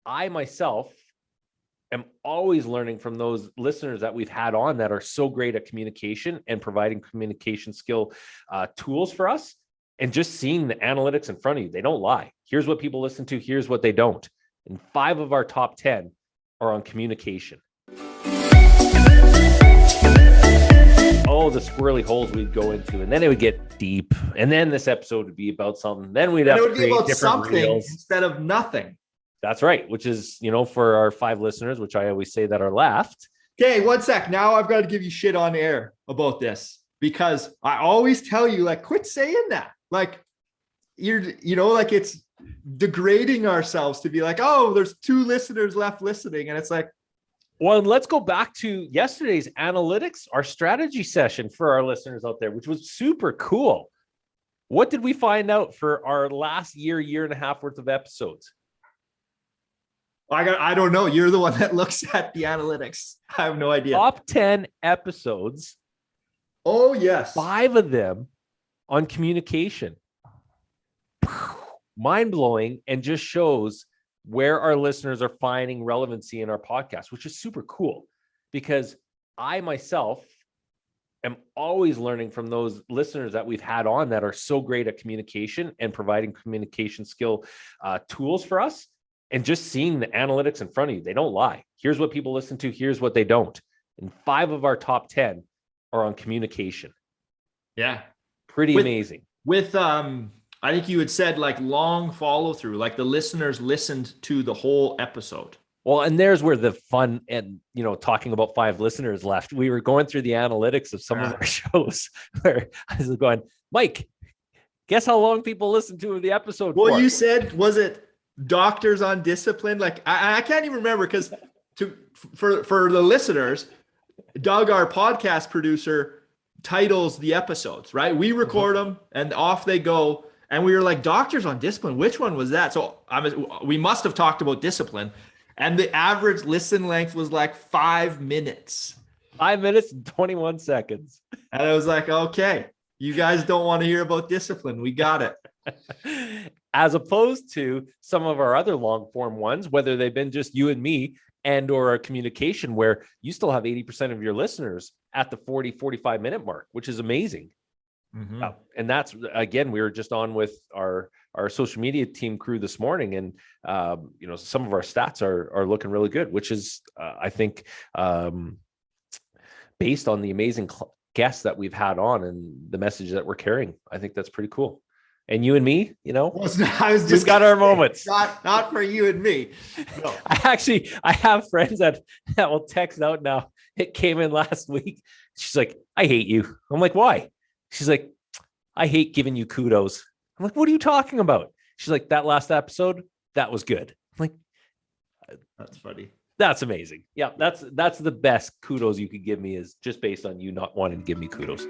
I myself am always learning from those listeners that we've had on that are so great at communication and providing communication skill tools for us. And just seeing the analytics in front of you, they don't lie. Here's what people listen to. Here's what they don't. And 5 of our top 10 are on communication. Oh, the squirrely holes we'd go into, and then it would get deep. And then this episode would be about something. Then we'd have to create different something reels instead of nothing. That's right. Which is, for our 5 listeners, which I always say that are left. Okay, one sec. Now I've got to give you shit on air about this because I always tell you, quit saying that. It's degrading ourselves to be like, oh, there's 2 listeners left listening. And it's like, well, let's go back to yesterday's analytics, our strategy session for our listeners out there, which was super cool. What did we find out for our last year and a half worth of episodes? I don't know. You're the one that looks at the analytics. I have no idea. Top 10 episodes. Oh, yes. 5 of them on communication. Mind-blowing, and just shows where our listeners are finding relevancy in our podcast, which is super cool because I myself am always learning from those listeners that we've had on that are so great at communication and providing communication skill tools for us. And just seeing the analytics in front of you, they don't lie. Here's what people listen to. Here's what they don't. And 5 of our top 10 are on communication. Yeah. Pretty amazing. With, I think you had said long follow through, the listeners listened to the whole episode. Well, and there's where the fun and, talking about 5 listeners left. We were going through the analytics of some of our shows where I was going, Mike, guess how long people listen to the episode for? Well, you said, was it Doctors on Discipline? I can't even remember because for the listeners, Doug, our podcast producer, titles the episodes, right? We record them and off they go. And we were like, Doctors on Discipline, which one was that? So we must have talked about discipline. And the average listen length was 5 minutes. 5 minutes and 21 seconds. And I was like, okay, you guys don't want to hear about discipline. We got it. As opposed to some of our other long form ones, whether they've been just you and me and or a communication where you still have 80% of your listeners at the 40-45 minute mark, which is amazing. Mm-hmm. And that's, again, we were just on with our social media team crew this morning, and some of our stats are looking really good, which is I think based on the amazing guests that we've had on and the message that we're carrying. I think that's pretty cool. And you and me, we've got our moments. Not for you and me. No. I have friends that will text out now. It came in last week. She's like, I hate you. I'm like, why? She's like, I hate giving you kudos. I'm like, what are you talking about? She's like, that last episode, that was good. I'm like, that's funny. That's amazing. Yeah, that's the best kudos you could give me is just based on you not wanting to give me kudos.